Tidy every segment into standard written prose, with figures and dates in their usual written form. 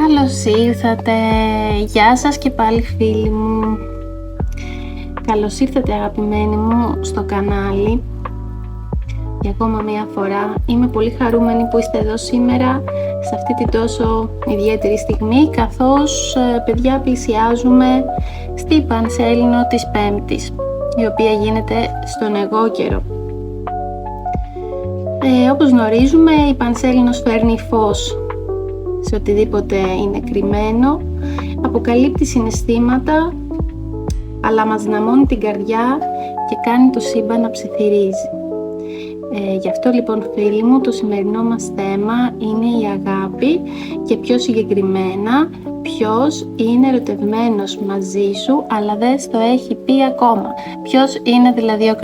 Καλώς ήρθατε, γεια σας και πάλι φίλοι μου. Καλώς ήρθατε αγαπημένοι μου στο κανάλι. Για ακόμα μία φορά είμαι πολύ χαρούμενη που είστε εδώ σήμερα σε αυτή τη τόσο ιδιαίτερη στιγμή, καθώς παιδιά πλησιάζουμε στη Πανσέλινο της Πέμπτης, η οποία γίνεται στον εγώκερο. Όπως γνωρίζουμε, η Πανσέλινος φέρνει φως σε οτιδήποτε είναι κρυμμένο, αποκαλύπτει συναισθήματα, αλλά μας δυναμώνει την καρδιά και κάνει το σύμπαν να ψιθυρίζει. Γι' αυτό λοιπόν φίλοι μου, το σημερινό μας θέμα είναι η αγάπη και πιο συγκεκριμένα ποιος είναι ερωτευμένος μαζί σου αλλά δεν στο έχει πει ακόμα. Ποιος είναι δηλαδή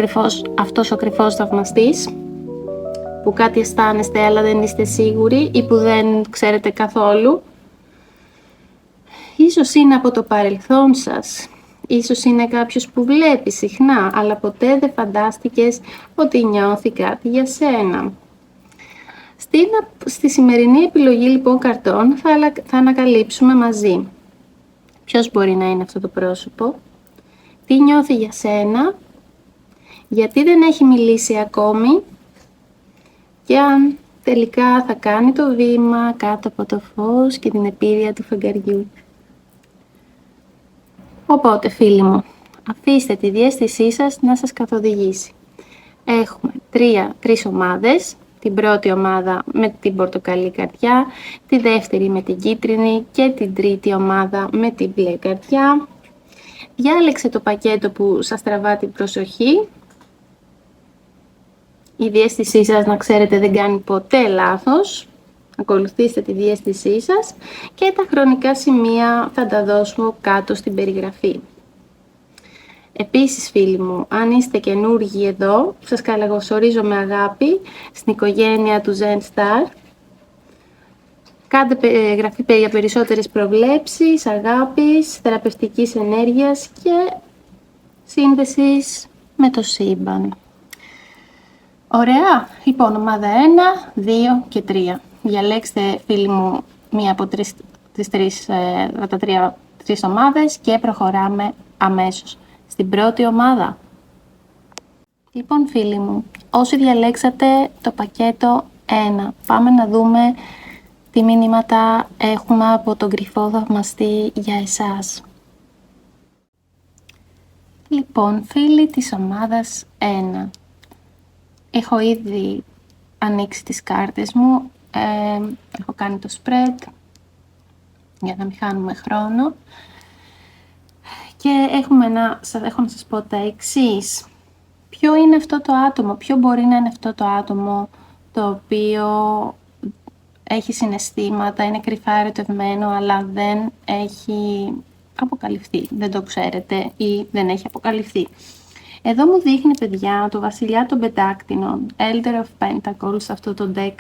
αυτός ο κρυφός θαυμαστής που κάτι αισθάνεστε αλλά δεν είστε σίγουροι ή που δεν ξέρετε καθόλου. Ίσως είναι από το παρελθόν σας. Ίσως είναι κάποιος που βλέπει συχνά, αλλά ποτέ δεν φαντάστηκες ότι νιώθει κάτι για σένα. Στη σημερινή επιλογή λοιπόν καρτών θα ανακαλύψουμε μαζί ποιος μπορεί να είναι αυτό το πρόσωπο, τι νιώθει για σένα, γιατί δεν έχει μιλήσει ακόμη και αν τελικά θα κάνει το βήμα κάτω από το φως και την επίρρεια του φεγγαριού. Οπότε φίλοι μου, αφήστε τη διαίσθησή σας να σας καθοδηγήσει. Έχουμε τρεις ομάδες, την πρώτη ομάδα με την πορτοκαλί καρδιά, τη δεύτερη με την κίτρινη και την τρίτη ομάδα με την μπλε καρδιά. Διάλεξε το πακέτο που σας τραβά την προσοχή. Η διαίσθησή σας, να ξέρετε, δεν κάνει ποτέ λάθος. Ακολουθήστε τη διαίσθησή σας και τα χρονικά σημεία θα τα δώσω κάτω στην περιγραφή. Επίσης φίλοι μου, αν είστε καινούργοι εδώ, σας καλωσορίζω με αγάπη στην οικογένεια του Zen Star. Κάντε εγγραφή για περισσότερες προβλέψεις, αγάπης, θεραπευτικής ενέργειας και σύνδεσης με το σύμπαν. Ωραία, λοιπόν, ομάδα 1, 2 και 3. Διαλέξτε φίλοι μου μία από τις τρεις ομάδες και προχωράμε αμέσως στην πρώτη ομάδα. Λοιπόν φίλοι μου, όσοι διαλέξατε το πακέτο 1, πάμε να δούμε τι μηνύματα έχουμε από τον κρυφό θαυμαστή για εσάς. Λοιπόν φίλοι της ομάδας 1, έχω ήδη ανοίξει τις κάρτες μου. Έχω κάνει το spread για να μην χάνουμε χρόνο και έχω να σας πω τα εξής. Ποιο είναι αυτό το άτομο, ποιο μπορεί να είναι αυτό το άτομο το οποίο έχει συναισθήματα, είναι κρυφά ερωτευμένο αλλά δεν έχει αποκαλυφθεί, δεν το ξέρετε ή δεν έχει αποκαλυφθεί. Εδώ μου δείχνει παιδιά το βασιλιά των πεντάκτηνων, Elder of Pentacles, αυτό το deck.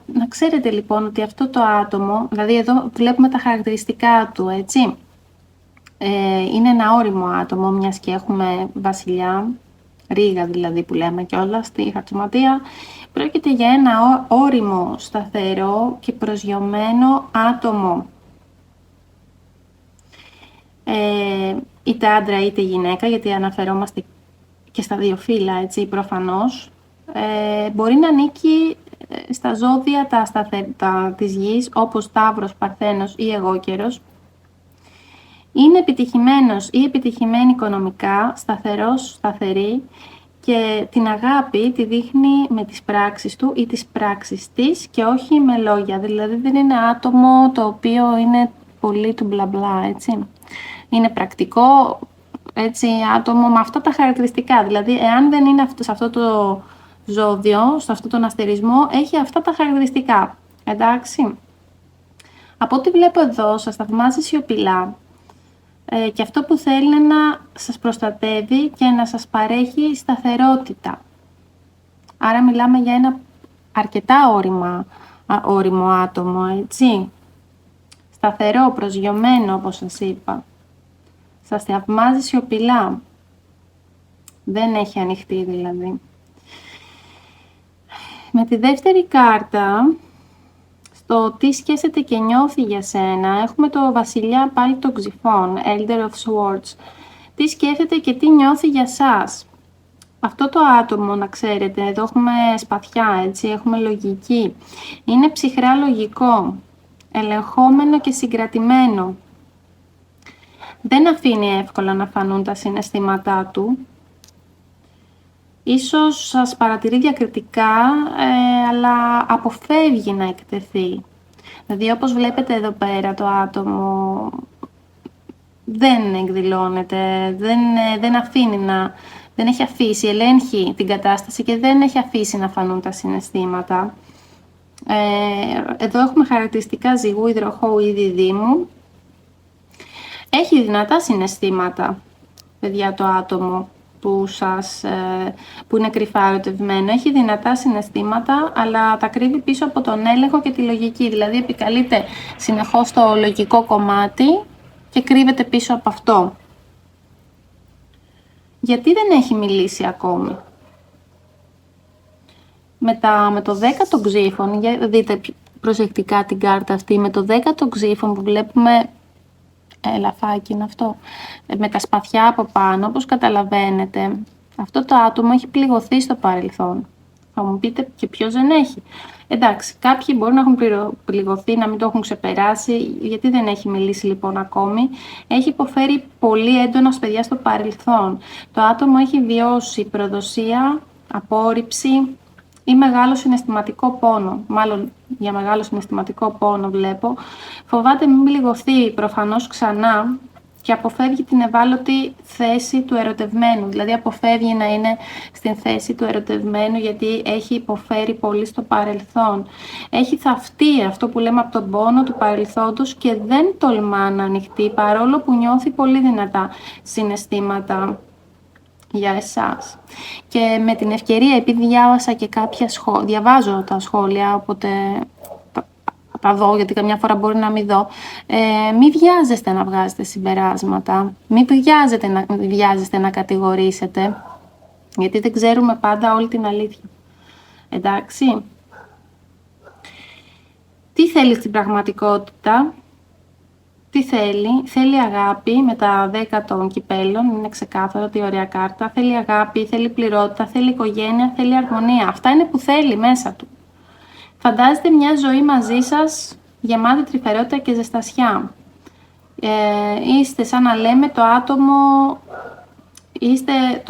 Να ξέρετε λοιπόν ότι αυτό το άτομο, δηλαδή εδώ βλέπουμε τα χαρακτηριστικά του, έτσι. Είναι ένα όριμο άτομο, μιας και έχουμε βασιλιά, ρίγα δηλαδή που λέμε κιόλας στη χαρτοματεία. Πρόκειται για ένα όριμο, σταθερό και προσγειωμένο άτομο. Είτε άντρα είτε γυναίκα, γιατί αναφερόμαστε και στα δύο φύλλα, έτσι, προφανώς. Μπορεί να ανήκει στα ζώδια της γης, όπως Ταύρος, Παρθένος ή Εγώκερος. Είναι επιτυχημένος ή επιτυχημένη οικονομικά, σταθερός, σταθερή και την αγάπη τη δείχνει με τις πράξεις του ή τις πράξεις της και όχι με λόγια. Δηλαδή δεν είναι άτομο το οποίο είναι πολύ του μπλα μπλα, έτσι. Είναι πρακτικό, έτσι, άτομο με αυτά τα χαρακτηριστικά. Δηλαδή εάν δεν είναι σε αυτό το ζώδιο, σε αυτόν τον αστερισμό, έχει αυτά τα χαρακτηριστικά. Εντάξει. Από ό,τι βλέπω εδώ, σας θαυμάζει σιωπηλά και αυτό που θέλει είναι να σας προστατεύει και να σας παρέχει σταθερότητα. Άρα μιλάμε για ένα αρκετά όριμο άτομο, έτσι. Σταθερό, προσγειωμένο, όπως σας είπα. Σας θαυμάζει σιωπηλά. Δεν έχει ανοιχτεί δηλαδή. Με τη δεύτερη κάρτα, Στο τι σκέφτεται και νιώθει για σένα, έχουμε το βασιλιά πάλι των Ξυφών, Elder of Swords. Τι σκέφτεται και τι νιώθει για σας. Αυτό το άτομο, να ξέρετε, εδώ έχουμε σπαθιά, έτσι, έχουμε λογική. Είναι ψυχρά λογικό, ελεγχόμενο και συγκρατημένο. Δεν αφήνει εύκολα να φανούν τα συναισθήματά του. Ίσως σας παρατηρεί διακριτικά, αλλά αποφεύγει να εκτεθεί. Δηλαδή, όπως βλέπετε εδώ πέρα, το άτομο δεν εκδηλώνεται, δεν αφήνει δεν έχει αφήσει, ελέγχει την κατάσταση και δεν έχει αφήσει να φανούν τα συναισθήματα. Εδώ έχουμε χαρακτηριστικά ζυγού, υδροχόου ή διδύμου. Έχει δυνατά συναισθήματα, παιδιά, το άτομο που είναι κρυφά ερωτευμένο. Έχει δυνατά συναισθήματα, αλλά τα κρύβει πίσω από τον έλεγχο και τη λογική. Δηλαδή, επικαλείται συνεχώς το λογικό κομμάτι και κρύβεται πίσω από αυτό. Γιατί δεν έχει μιλήσει ακόμη. Με το 10 των Ξύφων, δείτε προσεκτικά την κάρτα αυτή, με το 10 των Ξύφων που βλέπουμε, ελαφάκι είναι αυτό, με τα σπαθιά από πάνω, όπως καταλαβαίνετε, αυτό το άτομο έχει πληγωθεί στο παρελθόν. Θα μου πείτε και ποιος δεν έχει. Εντάξει, κάποιοι μπορεί να έχουν πληγωθεί, να μην το έχουν ξεπεράσει. Γιατί δεν έχει μιλήσει λοιπόν ακόμη. Έχει υποφέρει πολύ έντονα ως παιδιά στο παρελθόν. Το άτομο έχει βιώσει προδοσία, απόρριψη ή μεγάλο συναισθηματικό πόνο. Μάλλον για μεγάλο συναισθηματικό πόνο βλέπω. Φοβάται μην πληγωθεί προφανώς ξανά και αποφεύγει την ευάλωτη θέση του ερωτευμένου. Δηλαδή αποφεύγει να είναι στην θέση του ερωτευμένου γιατί έχει υποφέρει πολύ στο παρελθόν. Έχει θαυτεί αυτό που λέμε από τον πόνο του παρελθόντος και δεν τολμά να ανοιχτεί, παρόλο που νιώθει πολύ δυνατά συναισθήματα για εσάς. Και με την ευκαιρία, επειδή διάβασα και κάποια διαβάζω τα σχόλια, οπότε τα δω, γιατί καμιά φορά μπορεί να μην δω, μην βιάζεστε να βγάζετε συμπεράσματα, μην βιάζεστε να κατηγορήσετε, γιατί δεν ξέρουμε πάντα όλη την αλήθεια. Εντάξει. Τι θέλει στην πραγματικότητα? Τι θέλει αγάπη με τα 10 των κυπέλων, είναι ξεκάθαρο, τι ωραία κάρτα. Θέλει αγάπη, θέλει πληρότητα, θέλει οικογένεια, θέλει αρμονία. Αυτά είναι που θέλει μέσα του. Φαντάζεστε μια ζωή μαζί σας γεμάτη τρυφερότητα και ζεστασιά. Είστε σαν να λέμε το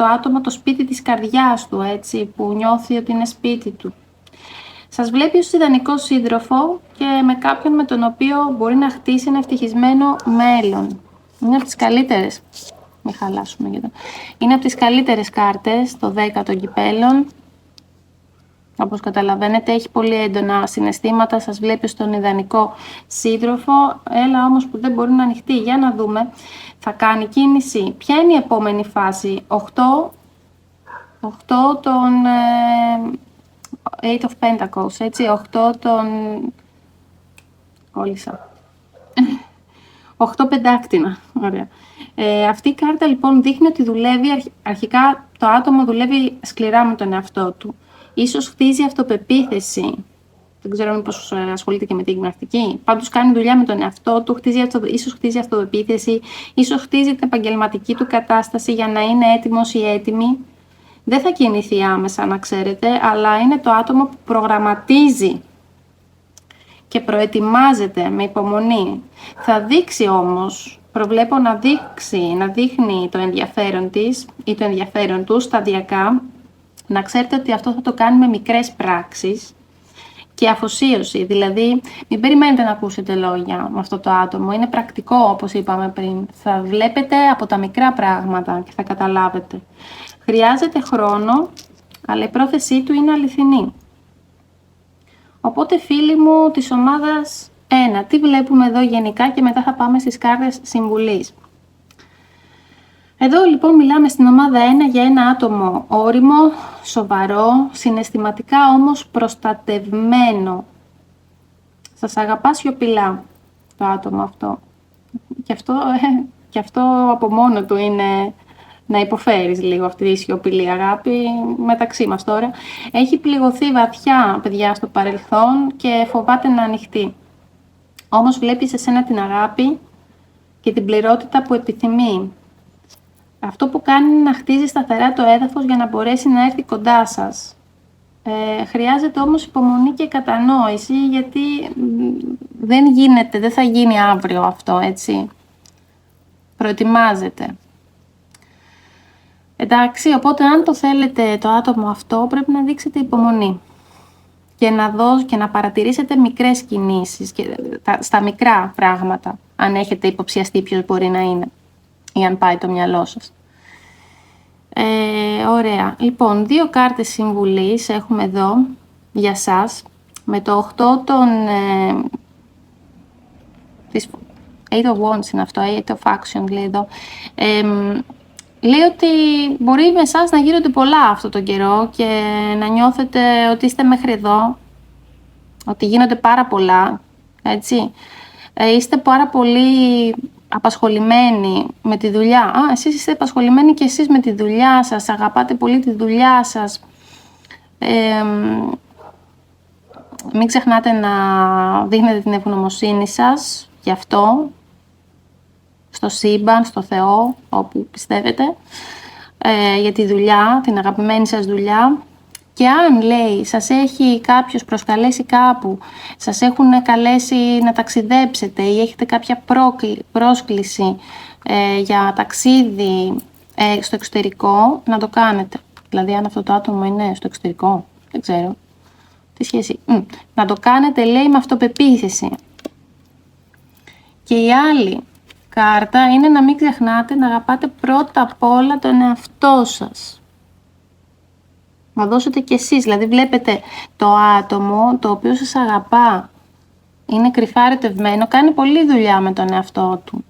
άτομο το σπίτι της καρδιάς του, έτσι, που νιώθει ότι είναι σπίτι του. Σας βλέπει ως ιδανικό σύντροφο και με κάποιον με τον οποίο μπορεί να χτίσει ένα ευτυχισμένο μέλλον. Είναι από τις καλύτερες. Μην χαλάσουμε για το. Είναι από τις καλύτερες κάρτες, το 10 των κυπέλων. Όπως καταλαβαίνετε, έχει πολύ έντονα συναισθήματα, σας βλέπει στον ιδανικό σύντροφο, έλα όμως που δεν μπορεί να ανοιχτεί. Για να δούμε, θα κάνει κίνηση. Ποια είναι η επόμενη φάση? 8 των Eight of Pentacles, έτσι, 8 των... Κόλλησα. 8 πεντάκτηνα, ωραία. Αυτή η κάρτα λοιπόν δείχνει ότι δουλεύει, αρχικά το άτομο δουλεύει σκληρά με τον εαυτό του. Ίσως χτίζει αυτοπεποίθηση. Δεν ξέρω μήπως ασχολείται και με την γυμναστική. Πάντως κάνει δουλειά με τον εαυτό του, ίσως χτίζει αυτοπεποίθηση, ίσως χτίζει την επαγγελματική του κατάσταση για να είναι έτοιμος ή έτοιμη. Δεν θα κινηθεί άμεσα, να ξέρετε, αλλά είναι το άτομο που προγραμματίζει και προετοιμάζεται με υπομονή. Θα δείξει όμως, προβλέπω να δείχνει το ενδιαφέρον της ή το ενδιαφέρον του σταδιακά. Να ξέρετε ότι αυτό θα το κάνει με μικρές πράξεις και αφοσίωση. Δηλαδή, μην περιμένετε να ακούσετε λόγια με αυτό το άτομο. Είναι πρακτικό, όπως είπαμε πριν. Θα βλέπετε από τα μικρά πράγματα και θα καταλάβετε. Χρειάζεται χρόνο, αλλά η πρόθεσή του είναι αληθινή. Οπότε, φίλοι μου της ομάδας 1, τι βλέπουμε εδώ γενικά και μετά θα πάμε στις κάρτες συμβουλής. Εδώ λοιπόν μιλάμε στην ομάδα 1 για ένα άτομο ώριμο, σοβαρό, συναισθηματικά όμως προστατευμένο. Σας αγαπά σιωπηλά το άτομο αυτό. Και αυτό από μόνο του είναι να υποφέρεις λίγο αυτή τη σιωπηλή αγάπη μεταξύ μας τώρα. Έχει πληγωθεί βαθιά, παιδιά, στο παρελθόν και φοβάται να ανοιχτεί. Όμως βλέπει σε σένα την αγάπη και την πληρότητα που επιθυμεί. Αυτό που κάνει είναι να χτίζει σταθερά το έδαφος για να μπορέσει να έρθει κοντά σας. Χρειάζεται όμως υπομονή και κατανόηση, γιατί δεν θα γίνει αύριο αυτό, έτσι. Προετοιμάζεται. Εντάξει, οπότε αν το θέλετε το άτομο αυτό, πρέπει να δείξετε υπομονή και να παρατηρήσετε μικρές κινήσεις, στα μικρά πράγματα, αν έχετε υποψιαστεί ποιος μπορεί να είναι ή αν πάει το μυαλό σας. Ωραία. Λοιπόν, 2 κάρτες συμβουλής έχουμε εδώ για σας. Με το 8 της Eight of Wands είναι αυτό, Eight of Action λέει εδώ. Λέει ότι μπορεί με εσάς να γίνονται πολλά αυτό τον καιρό και να νιώθετε ότι είστε μέχρι εδώ, ότι γίνονται πάρα πολλά, έτσι. Είστε πάρα πολύ απασχολημένοι με τη δουλειά. Εσείς είστε απασχολημένοι και εσείς με τη δουλειά σας, αγαπάτε πολύ τη δουλειά σας. Μην ξεχνάτε να δείχνετε την ευγνωμοσύνη σας γι' αυτό, στο σύμπαν, στο Θεό, όπου πιστεύετε, για τη δουλειά, την αγαπημένη σας δουλειά. Και αν, λέει, σας έχει κάποιος προσκαλέσει κάπου, σας έχουν καλέσει να ταξιδέψετε ή έχετε κάποια πρόσκληση για ταξίδι στο εξωτερικό, να το κάνετε. Δηλαδή, αν αυτό το άτομο είναι στο εξωτερικό, δεν ξέρω τι σχέση. Να το κάνετε, λέει, με αυτοπεποίθηση. Και η άλλη κάρτα είναι να μην ξεχνάτε να αγαπάτε πρώτα απ' όλα τον εαυτό σας. Να δώσετε κι εσείς, δηλαδή βλέπετε το άτομο το οποίο σας αγαπά, είναι κρυφά ερωτευμένο, κάνει πολλή δουλειά με τον εαυτό του.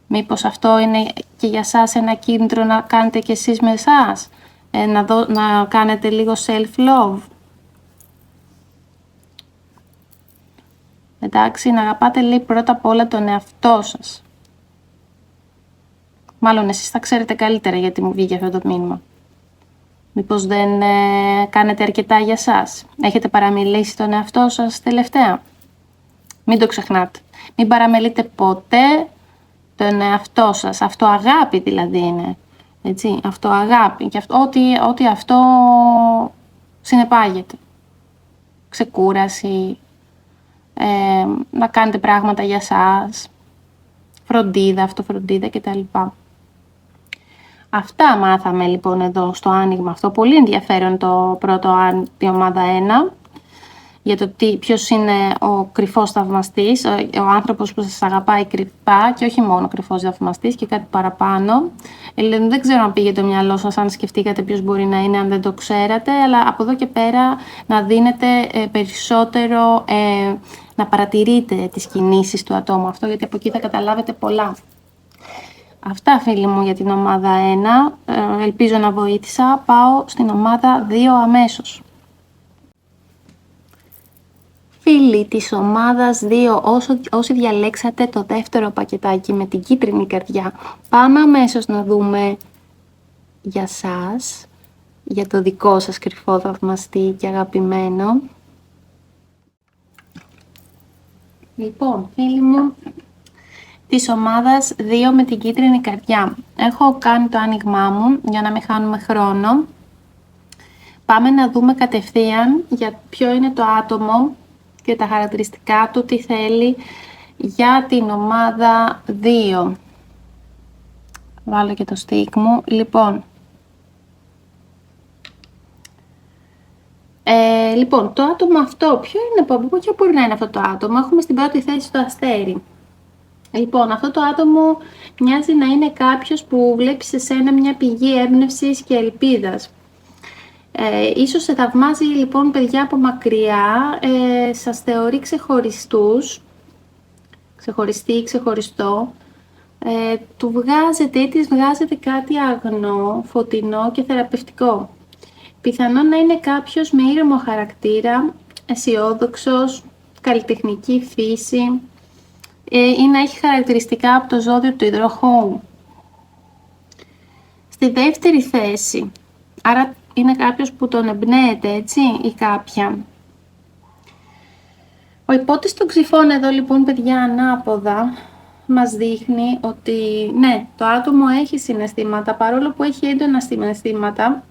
Μήπως αυτό είναι και για σας ένα κίνητρο να κάνετε κι εσείς με εσάς, να κάνετε λίγο self-love. Εντάξει, να αγαπάτε, λέει, πρώτα απ' όλα τον εαυτό σας. Μάλλον εσείς θα ξέρετε καλύτερα γιατί μου βγήκε αυτό το μήνυμα. Μήπως δεν κάνετε αρκετά για σας. Έχετε παραμιλήσει τον εαυτό σας τελευταία. Μην το ξεχνάτε. Μην παραμελείτε ποτέ τον εαυτό σας. Αυτοαγάπη δηλαδή είναι. Έτσι, αυτοαγάπη. Και ό,τι αυτό συνεπάγεται. Ξεκούραση. Να κάνετε πράγματα για σας. Φροντίδα, αυτοφροντίδα κτλ. Αυτά μάθαμε λοιπόν εδώ στο άνοιγμα αυτό. Πολύ ενδιαφέρον το πρώτο, τη ομάδα 1, για το ποιος είναι ο κρυφός θαυμαστής, ο άνθρωπος που σας αγαπάει κρυφά και όχι μόνο κρυφός θαυμαστής και κάτι παραπάνω. Δεν ξέρω αν πήγε το μυαλό σας, αν σκεφτήκατε ποιος μπορεί να είναι, αν δεν το ξέρατε, αλλά από εδώ και πέρα να δίνετε περισσότερο, να παρατηρείτε τις κινήσεις του ατόμου αυτό, γιατί από εκεί θα καταλάβετε πολλά. Αυτά, φίλοι μου, για την ομάδα 1. Ελπίζω να βοήθησα. Πάω στην ομάδα 2 αμέσως. Φίλοι της ομάδας 2, όσοι διαλέξατε το δεύτερο πακετάκι με την κίτρινη καρδιά, πάμε αμέσως να δούμε για σας, για το δικό σας κρυφό θαυμαστή και αγαπημένο. Λοιπόν, φίλοι μου, της ομάδας 2 με την κίτρινη καρδιά. Έχω κάνει το άνοιγμά μου για να μην χάνουμε χρόνο. Πάμε να δούμε κατευθείαν για ποιο είναι το άτομο και τα χαρακτηριστικά του, τι θέλει για την ομάδα 2. Βάλω και το stick μου. Λοιπόν, το άτομο αυτό, ποιο μπορεί να είναι αυτό το άτομο? Έχουμε στην πρώτη θέση το αστέρι. Λοιπόν, αυτό το άτομο μοιάζει να είναι κάποιος που βλέπει σε σένα μια πηγή έμπνευσης και ελπίδας. Ίσως σε θαυμάζει λοιπόν, παιδιά, από μακριά, σας θεωρεί ξεχωριστό, του βγάζετε ή της βγάζετε κάτι αγνό, φωτεινό και θεραπευτικό. Πιθανόν να είναι κάποιος με ήρεμο χαρακτήρα, αισιόδοξος, καλλιτεχνική φύση, ή να έχει χαρακτηριστικά από το ζώδιο του υδροχόου. Στη δεύτερη θέση, άρα είναι κάποιος που τον εμπνέεται, έτσι, ή κάποια. Ο υπότης των Ξυφών εδώ λοιπόν, παιδιά, ανάποδα, μας δείχνει ότι ναι, το άτομο έχει συναισθήματα, παρόλο που έχει έντονα συναισθήματα,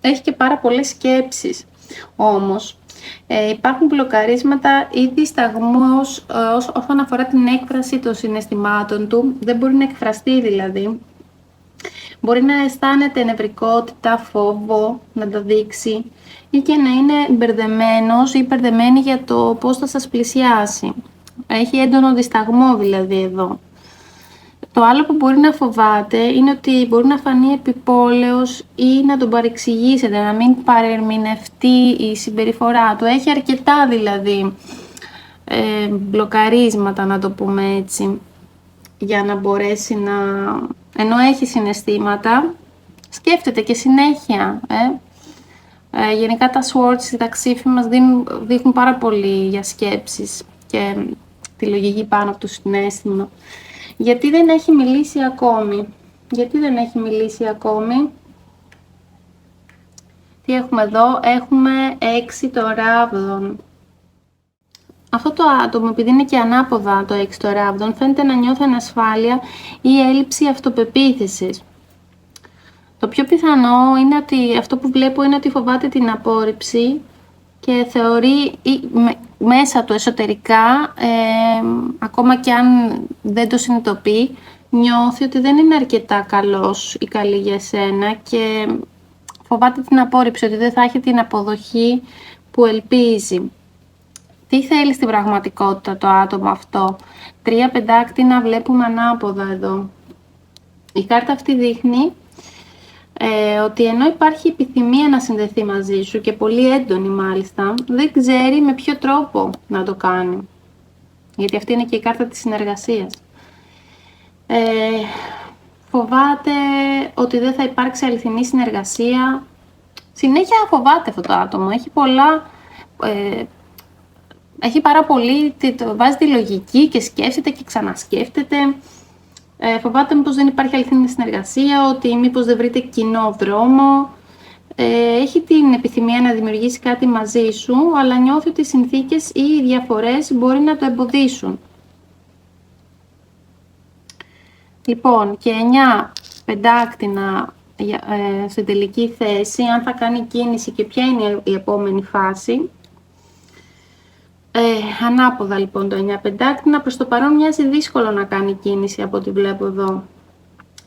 έχει και πάρα πολλές σκέψεις. Όμως, υπάρχουν μπλοκαρίσματα ή δισταγμός όσον αφορά την έκφραση των συναισθημάτων του, δεν μπορεί να εκφραστεί δηλαδή. Μπορεί να αισθάνεται νευρικότητα, φόβο, να το δείξει ή και να είναι μπερδεμένος ή μπερδεμένη για το πώς θα σας πλησιάσει. Έχει έντονο δισταγμό δηλαδή εδώ. Το άλλο που μπορεί να φοβάται είναι ότι μπορεί να φανεί επιπόλαιος ή να τον παρεξηγήσετε, να μην παρερμηνευτεί η συμπεριφορά του. Έχει αρκετά δηλαδή μπλοκαρίσματα, να το πούμε έτσι, για να μπορέσει να... Ενώ έχει συναισθήματα, σκέφτεται και συνέχεια. Γενικά τα swords, τα ξύφη μας δείχνουν πάρα πολύ για σκέψεις και τη λογική πάνω από το συναίσθημα. Γιατί δεν έχει μιλήσει ακόμη. Γιατί δεν έχει μιλήσει ακόμη. Τι έχουμε εδώ. Έχουμε 6 το ράβδον. Αυτό το άτομο, επειδή είναι και ανάποδα το 6 το ράβδον, φαίνεται να νιώθει ανασφάλεια ή έλλειψη αυτοπεποίθησης. Το πιο πιθανό είναι ότι αυτό που βλέπω είναι ότι φοβάται την απόρριψη και θεωρεί μέσα του εσωτερικά, ακόμα και αν δεν το συνειδητοποιεί, νιώθει ότι δεν είναι αρκετά καλός ή καλή για εσένα και φοβάται την απόρριψη, ότι δεν θα έχει την αποδοχή που ελπίζει. Τι θέλει στην πραγματικότητα το άτομο αυτό? 3 πεντάκτηνα βλέπουμε ανάποδα εδώ. Η κάρτα αυτή δείχνει ότι ενώ υπάρχει επιθυμία να συνδεθεί μαζί σου και πολύ έντονη μάλιστα, δεν ξέρει με ποιο τρόπο να το κάνει. Γιατί αυτή είναι και η κάρτα της συνεργασίας. Φοβάται ότι δεν θα υπάρξει αληθινή συνεργασία. Συνέχεια φοβάται αυτό το άτομο. Έχει πολλά... Έχει πάρα πολύ, βάζει τη λογική και σκέφτεται και ξανασκέφτεται. Φοβάται μήπως δεν υπάρχει αληθινή συνεργασία, ότι μήπως δεν βρείτε κοινό δρόμο. Έχει την επιθυμία να δημιουργήσει κάτι μαζί σου, αλλά νιώθει ότι οι συνθήκες ή οι διαφορές μπορεί να το εμποδίσουν. Λοιπόν, και 9 πεντάκτηνα στην τελική θέση, αν θα κάνει κίνηση και ποια είναι η επόμενη φάση. Ανάποδα λοιπόν το 9 πεντάκτηνα, προς το παρόν μοιάζει δύσκολο να κάνει κίνηση από ό,τι βλέπω εδώ.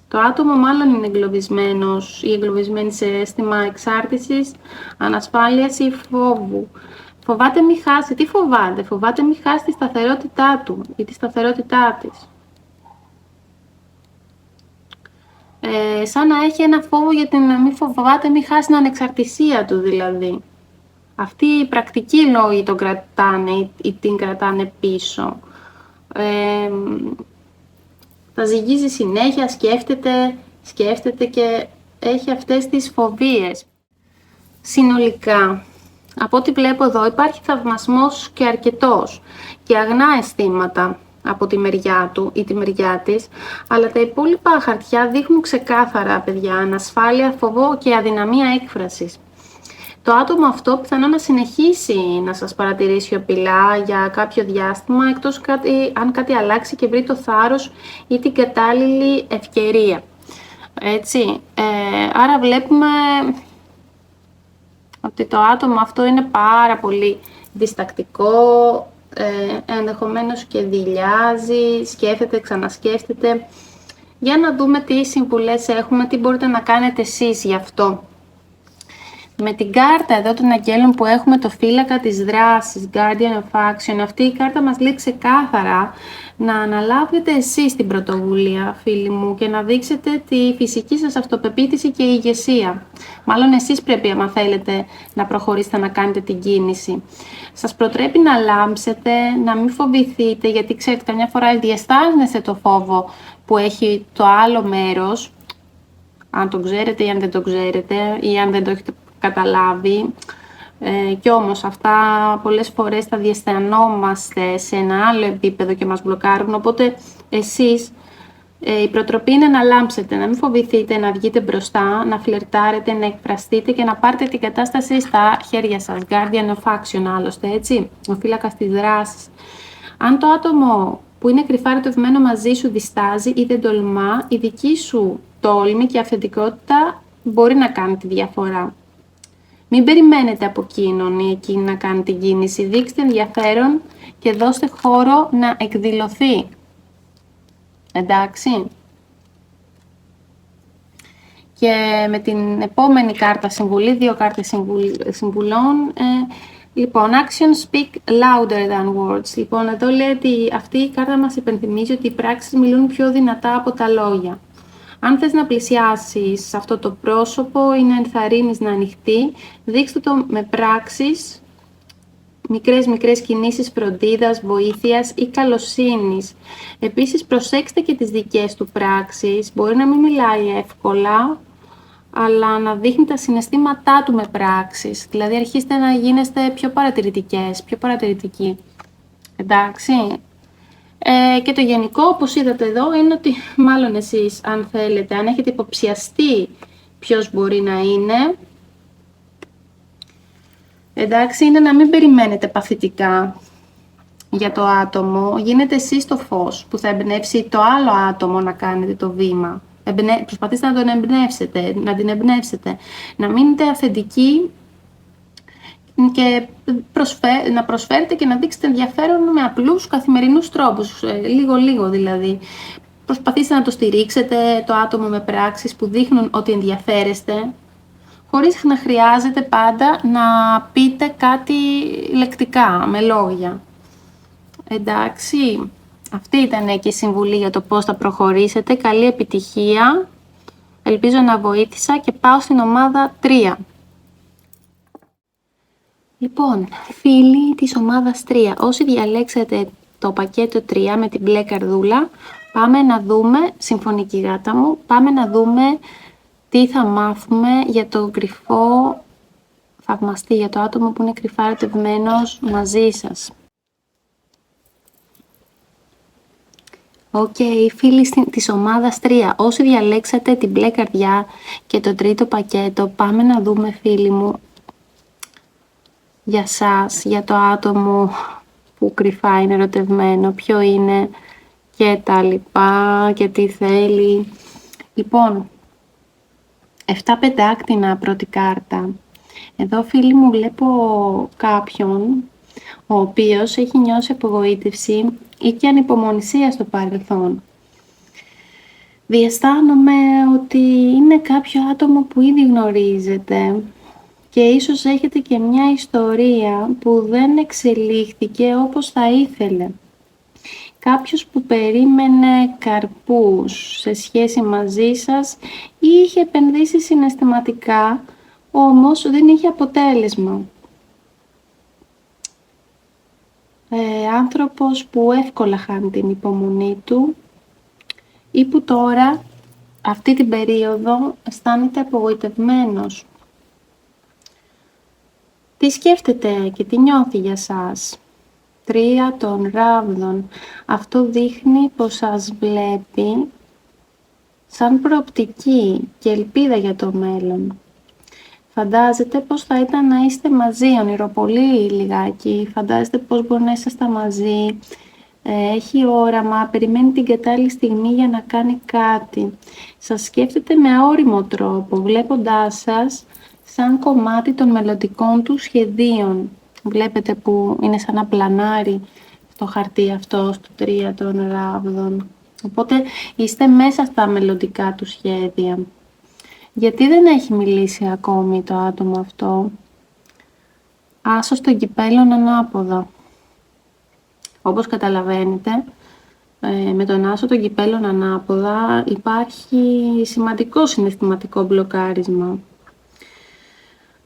Το άτομο μάλλον είναι εγκλωβισμένος ή εγκλωβισμένη σε αίσθημα εξάρτησης, ανασφάλειας ή φόβου. Φοβάται μη χάσει. Τι φοβάται? Φοβάται μη χάσει τη σταθερότητά του ή τη σταθερότητά της. Σαν να έχει ένα φόβο γιατί να μην φοβάται μη χάσει την ανεξαρτησία του δηλαδή. Αυτοί οι πρακτικοί λόγοι τον κρατάνε ή την κρατάνε πίσω. Τα ζυγίζει συνέχεια, σκέφτεται και έχει αυτές τις φοβίες. Συνολικά, από ό,τι βλέπω εδώ, υπάρχει θαυμασμός και αρκετός και αγνά αισθήματα από τη μεριά του ή τη μεριά της, αλλά τα υπόλοιπα χαρτιά δείχνουν ξεκάθαρα, παιδιά, ανασφάλεια, φοβό και αδυναμία έκφρασης. Το άτομο αυτό πιθανόν να συνεχίσει να σας παρατηρεί σιωπηλά για κάποιο διάστημα, εκτός αν κάτι αλλάξει και βρει το θάρρος ή την κατάλληλη ευκαιρία. Έτσι, άρα βλέπουμε ότι το άτομο αυτό είναι πάρα πολύ διστακτικό, ενδεχομένως και δειλιάζει, σκέφτεται, ξανασκέφτεται. Για να δούμε τι συμβουλές έχουμε, τι μπορείτε να κάνετε εσείς γι' αυτό. Με την κάρτα εδώ των αγγέλων που έχουμε, το φύλακα της δράσης, Guardian of Action, αυτή η κάρτα μας λέει ξεκάθαρα να αναλάβετε εσείς την πρωτοβουλία, φίλοι μου, και να δείξετε τη φυσική σας αυτοπεποίθηση και ηγεσία. Μάλλον εσείς πρέπει, άμα θέλετε, να προχωρήσετε να κάνετε την κίνηση. Σας προτρέπει να λάμψετε, να μην φοβηθείτε, γιατί ξέρετε, καμιά φορά διαισθάνεστε το φόβο που έχει το άλλο μέρος, αν το ξέρετε ή αν δεν το ξέρετε, ή αν δεν το έχετε καταλάβει. Κι όμως αυτά πολλές φορές τα διαισθανόμαστε σε ένα άλλο επίπεδο και μας μπλοκάρουν, οπότε εσείς Η προτροπή είναι να λάμψετε, να μην φοβηθείτε να βγείτε μπροστά, να φλερτάρετε, να εκφραστείτε και να πάρετε την κατάσταση στα χέρια σας. Guardian of action, άλλωστε, έτσι, ο φύλακας της δράσης. Αν το άτομο που είναι κρυφά ερωτευμένο μαζί σου διστάζει ή δεν τολμά, η δική σου τόλμη και αυθεντικότητα μπορεί να κάνει τη διαφορά. Μην περιμένετε από εκείνον ή εκείνη να κάνει την κίνηση. Δείξτε ενδιαφέρον και δώστε χώρο να εκδηλωθεί. Εντάξει. Και με την επόμενη κάρτα συμβουλή, 2 κάρτες συμβουλών, λοιπόν, actions speak louder than words. Λοιπόν, εδώ λέει ότι αυτή η κάρτα μας υπενθυμίζει ότι οι πράξεις μιλούν πιο δυνατά από τα λόγια. Αν θες να πλησιάσεις αυτό το πρόσωπο ή να ενθαρρύνεις να ανοιχτεί, δείξτε το με πράξεις, μικρές κινήσεις φροντίδας, βοήθειας ή καλοσύνης. Επίσης, προσέξτε και τις δικές του πράξεις. Μπορεί να μην μιλάει εύκολα, αλλά να δείχνει τα συναισθήματά του με πράξεις. Δηλαδή, αρχίστε να γίνεστε πιο παρατηρητικές, πιο παρατηρητικοί. Εντάξει. Και το γενικό, όπως είδατε εδώ, είναι ότι μάλλον εσείς, αν θέλετε, αν έχετε υποψιαστεί ποιος μπορεί να είναι, εντάξει, είναι να μην περιμένετε παθητικά για το άτομο. Γίνετε εσείς το φως που θα εμπνεύσει το άλλο άτομο να κάνετε το βήμα. Προσπαθήστε να τον εμπνεύσετε, να την εμπνεύσετε. Να μείνετε αυθεντικοί και να προσφέρετε και να δείξετε ενδιαφέρον με απλούς καθημερινούς τρόπους, λίγο δηλαδή. Προσπαθήστε να το στηρίξετε το άτομο με πράξεις που δείχνουν ότι ενδιαφέρεστε, χωρίς να χρειάζεται πάντα να πείτε κάτι λεκτικά, με λόγια. Εντάξει, αυτή ήταν και η συμβουλή για το πώς θα προχωρήσετε. Καλή επιτυχία, ελπίζω να βοήθησα και πάω στην ομάδα 3. Λοιπόν, φίλοι της ομάδας 3, όσοι διαλέξετε το πακέτο 3 με την μπλε καρδούλα, πάμε να δούμε, συμφωνική γάτα μου, πάμε να δούμε τι θα μάθουμε για το κρυφό θαυμαστή, για το άτομο που είναι κρυφά ερωτευμένος μαζί σας. Οκ, φίλοι της ομάδας 3, όσοι διαλέξατε την μπλε καρδιά και το τρίτο πακέτο, πάμε να δούμε, φίλοι μου, για σας, για το άτομο που κρυφά είναι ερωτευμένο, ποιο είναι και τα λοιπά και τι θέλει. Λοιπόν, 7 πεντάκτηνα πρώτη κάρτα. Εδώ, φίλοι μου, βλέπω κάποιον ο οποίος έχει νιώσει απογοήτευση ή και ανυπομονησία στο παρελθόν. Διαισθάνομαι ότι είναι κάποιο άτομο που ήδη γνωρίζετε και ίσως έχετε και μια ιστορία που δεν εξελίχθηκε όπως θα ήθελε. Κάποιος που περίμενε καρπούς σε σχέση μαζί σας ή είχε επενδύσει συναισθηματικά, όμως δεν είχε αποτέλεσμα. Άνθρωπος που εύκολα χάνει την υπομονή του ή που τώρα, αυτή την περίοδο, αισθάνεται απογοητευμένος. Τι σκέφτεται και τι νιώθει για σας? 3 των ράβδων. Αυτό δείχνει πως σας βλέπει σαν προοπτική και ελπίδα για το μέλλον. Φαντάζεται πως θα ήταν να είστε μαζί, ονειροπολεί λιγάκι, φαντάζεται πως μπορεί να είσαστε μαζί, έχει όραμα, περιμένει την κατάλληλη στιγμή για να κάνει κάτι. Σας σκέφτεται με αόριμο τρόπο, βλέποντάς σας σαν κομμάτι των μελλοντικών του σχεδίων. Βλέπετε που είναι σαν να πλανάρει το χαρτί αυτό στο 3 των ράβδων. Οπότε είστε μέσα στα μελλοντικά του σχέδια. Γιατί δεν έχει μιλήσει ακόμη το άτομο αυτό? Άσος των κυπέλων ανάποδα. Όπως καταλαβαίνετε, με τον άσο των κυπέλων ανάποδα υπάρχει σημαντικό συναισθηματικό μπλοκάρισμα.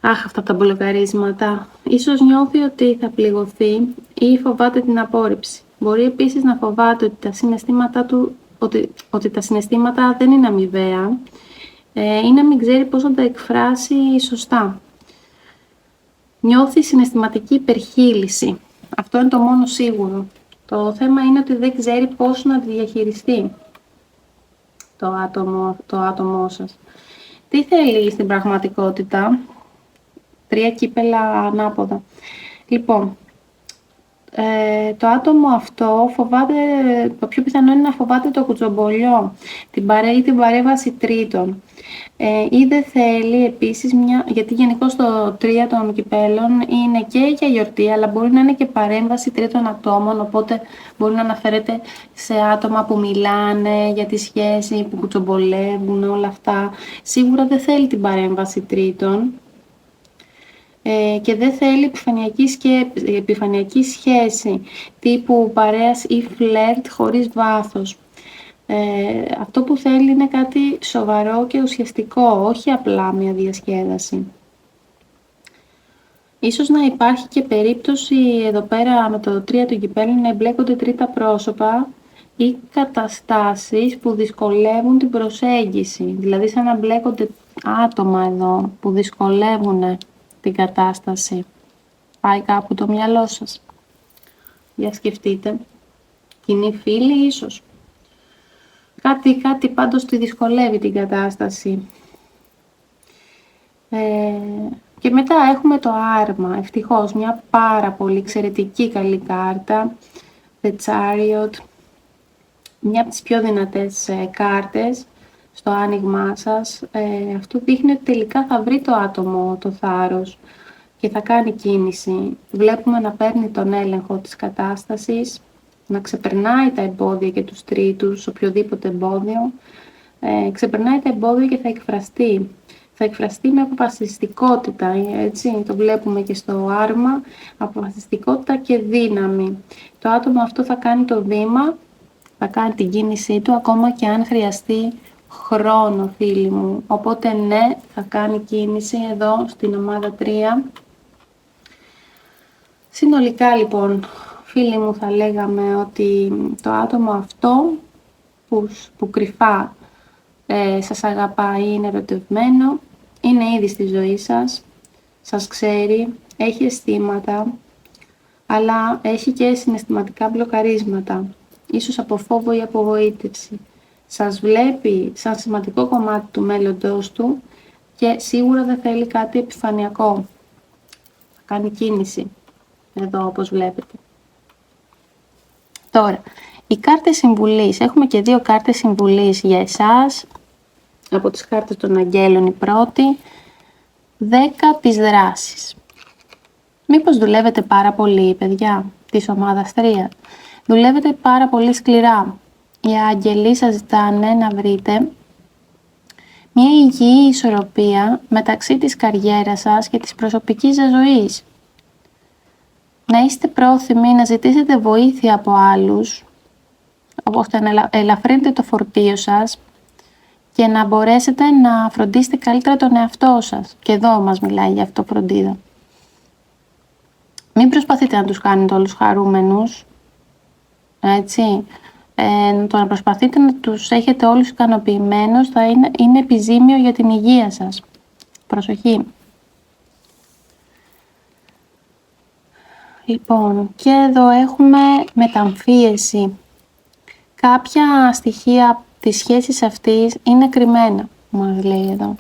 Αχ, αυτά τα μπλοκαρίσματα. Ίσως νιώθει ότι θα πληγωθεί ή φοβάται την απόρριψη. Μπορεί επίσης να φοβάται ότι τα συναισθήματα δεν είναι αμοιβαία ή να μην ξέρει πώς να τα εκφράσει σωστά. Νιώθει συναισθηματική υπερχείληση. Αυτό είναι το μόνο σίγουρο. Το θέμα είναι ότι δεν ξέρει πώς να τη διαχειριστεί. το άτομό σας. Τι θέλει στην πραγματικότητα? 3 κύπελα ανάποδα. Λοιπόν, το άτομο αυτό φοβάται, το πιο πιθανό είναι να φοβάται το κουτσομπολιό, την παρέμβαση τρίτων. Ή δεν θέλει επίσης γιατί γενικώς το 3 των κυπέλων είναι και για γιορτή, αλλά μπορεί να είναι και παρέμβαση τρίτων ατόμων, οπότε μπορεί να αναφέρεται σε άτομα που μιλάνε για τη σχέση, που κουτσομπολεύουν, όλα αυτά. Σίγουρα δεν θέλει την παρέμβαση τρίτων. Και δεν θέλει επιφανειακή σχέση τύπου παρέας ή φλερτ χωρίς βάθος. Αυτό που θέλει είναι κάτι σοβαρό και ουσιαστικό, όχι απλά μια διασκέδαση. Ίσως να υπάρχει και περίπτωση εδώ πέρα με το 3 του κυπέλου να εμπλέκονται τρίτα πρόσωπα ή καταστάσεις που δυσκολεύουν την προσέγγιση. Δηλαδή σαν να μπλέκονται άτομα εδώ που δυσκολεύουν την κατάσταση. Πάει κάπου το μυαλό σας? Για σκεφτείτε. Κοινοί φίλοι ίσως. Κάτι πάντως τη δυσκολεύει την κατάσταση. Και μετά έχουμε το άρμα. Ευτυχώς μια πάρα πολύ εξαιρετική καλή κάρτα. The Chariot. Μια από τις πιο δυνατές κάρτες στο άνοιγμά σας. Αυτό δείχνει ότι τελικά θα βρει το άτομο το θάρρος και θα κάνει κίνηση. Βλέπουμε να παίρνει τον έλεγχο της κατάστασης, να ξεπερνάει τα εμπόδια και τους τρίτους, οποιοδήποτε εμπόδιο. Ξεπερνάει τα εμπόδια και θα εκφραστεί. Θα εκφραστεί με αποφασιστικότητα, έτσι, το βλέπουμε και στο άρμα, αποφασιστικότητα και δύναμη. Το άτομο αυτό θα κάνει το βήμα, θα κάνει την κίνησή του, ακόμα και αν χρειαστεί χρόνο, φίλοι μου. Οπότε ναι, θα κάνει κίνηση εδώ στην ομάδα 3. Συνολικά λοιπόν, φίλοι μου, θα λέγαμε ότι το άτομο αυτό που κρυφά σας αγαπάει, είναι ερωτευμένο, είναι ήδη στη ζωή σας, σας ξέρει, έχει αισθήματα, αλλά έχει και συναισθηματικά μπλοκαρίσματα, ίσως από φόβο ή απογοήτευση. Σας βλέπει σαν σημαντικό κομμάτι του μέλλοντός του και σίγουρα δεν θέλει κάτι επιφανειακό. Θα κάνει κίνηση, εδώ όπως βλέπετε. Τώρα, οι κάρτες συμβουλής. Έχουμε και 2 κάρτες συμβουλής για εσάς. Από τις κάρτες των αγγέλων η πρώτη. 10 της δράσης. Μήπως δουλεύετε πάρα πολύ, παιδιά, της ομάδας 3. Δουλεύετε πάρα πολύ σκληρά. Οι άγγελοι σας ζητάνε να βρείτε μια υγιή ισορροπία μεταξύ της καριέρας σας και της προσωπικής σας ζωής. Να είστε πρόθυμοι να ζητήσετε βοήθεια από άλλους, ώστε να ελαφρύνετε το φορτίο σας και να μπορέσετε να φροντίσετε καλύτερα τον εαυτό σας. Και εδώ μας μιλάει για αυτοφροντίδα. Μην προσπαθείτε να τους κάνετε όλους χαρούμενους, έτσι. Το να προσπαθείτε να τους έχετε όλους ικανοποιημένους θα είναι επιζήμιο για την υγεία σας. Προσοχή. Λοιπόν, και εδώ έχουμε μεταμφίεση. Κάποια στοιχεία της σχέσης αυτής είναι κρυμμένα, μας λέει εδώ.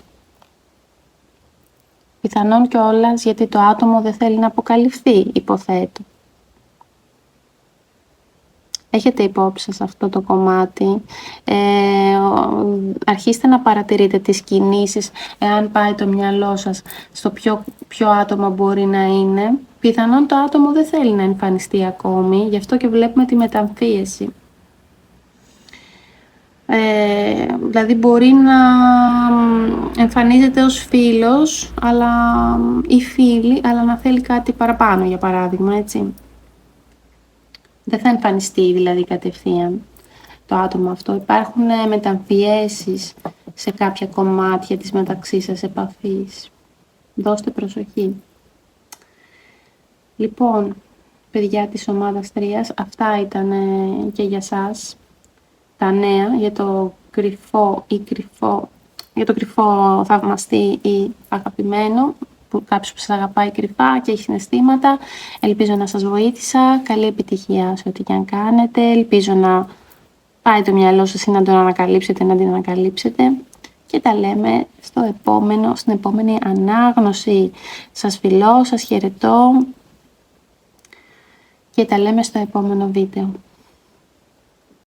Πιθανόν κιόλας γιατί το άτομο δεν θέλει να αποκαλυφθεί, υποθέτω. Έχετε υπόψη σας αυτό το κομμάτι. Αρχίστε να παρατηρείτε τις κινήσεις, εάν πάει το μυαλό σας στο ποιο άτομο μπορεί να είναι. Πιθανόν το άτομο δεν θέλει να εμφανιστεί ακόμη, γι' αυτό και βλέπουμε τη μεταμφίεση. Δηλαδή μπορεί να εμφανίζεται ως φίλος ή φίλη, αλλά να θέλει κάτι παραπάνω, για παράδειγμα, έτσι. Δεν θα εμφανιστεί δηλαδή κατευθείαν το άτομο αυτό. Υπάρχουν μεταμφιέσεις σε κάποια κομμάτια της μεταξύ σας επαφής. Δώστε προσοχή. Λοιπόν, παιδιά της ομάδας 3, αυτά ήταν και για σας τα νέα για το κρυφό θαυμαστή ή αγαπημένο, κάποιος που σας αγαπάει κρυφά και έχει συναισθήματα. Ελπίζω να σας βοήθησα. Καλή επιτυχία σε ό,τι και αν κάνετε. Ελπίζω να πάει το μυαλό σας ή να τον ανακαλύψετε, να την ανακαλύψετε. Και τα λέμε στην επόμενη ανάγνωση. Σας φιλώ, σας χαιρετώ και τα λέμε στο επόμενο βίντεο.